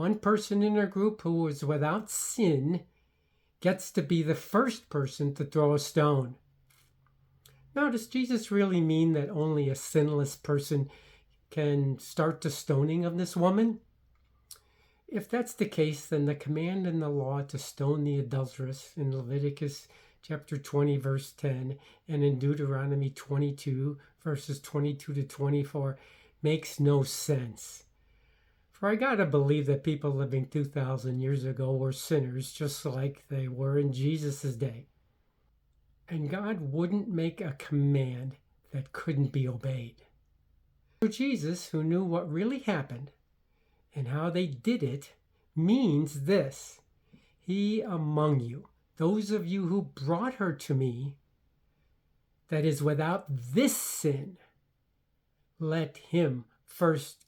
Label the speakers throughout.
Speaker 1: one person in our group who was without sin gets to be the first person to throw a stone. Now, does Jesus really mean that only a sinless person can start the stoning of this woman? If that's the case, then the command in the law to stone the adulteress in Leviticus chapter 20, verse 10, and in Deuteronomy 22, verses 22 to 24, makes no sense. For I gotta believe that people living 2,000 years ago were sinners just like they were in Jesus' day. And God wouldn't make a command that couldn't be obeyed. So Jesus, who knew what really happened and how they did it, means this: He among you, those of you who brought her to me, that is without this sin, let him first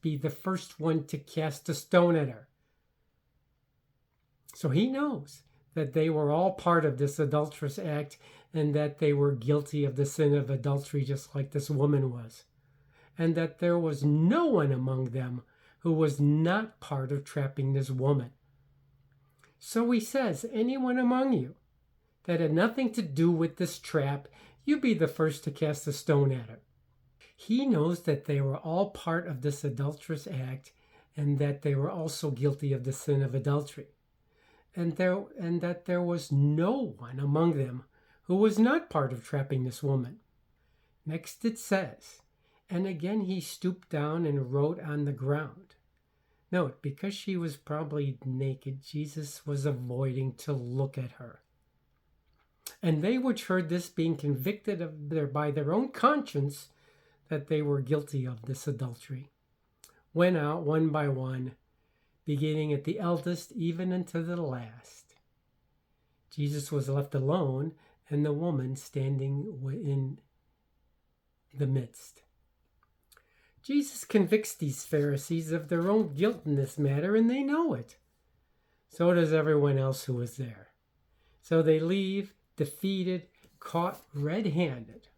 Speaker 1: be the first one to cast a stone at her. So he knows that they were all part of this adulterous act and that they were guilty of the sin of adultery just like this woman was, and that there was no one among them who was not part of trapping this woman. So he says, anyone among you that had nothing to do with this trap, you be the first to cast a stone at her. He knows that they were all part of this adulterous act and that they were also guilty of the sin of adultery, and that there was no one among them who was not part of trapping this woman. Next it says, and again he stooped down and wrote on the ground. Note, because she was probably naked, Jesus was avoiding to look at her. And they which heard this, being convicted by their own conscience that they were guilty of this adultery, went out one by one, beginning at the eldest even unto the last. Jesus was left alone, and the woman standing in the midst. Jesus convicts these Pharisees of their own guilt in this matter, and they know it. So does everyone else who was there. So they leave defeated, caught red-handed.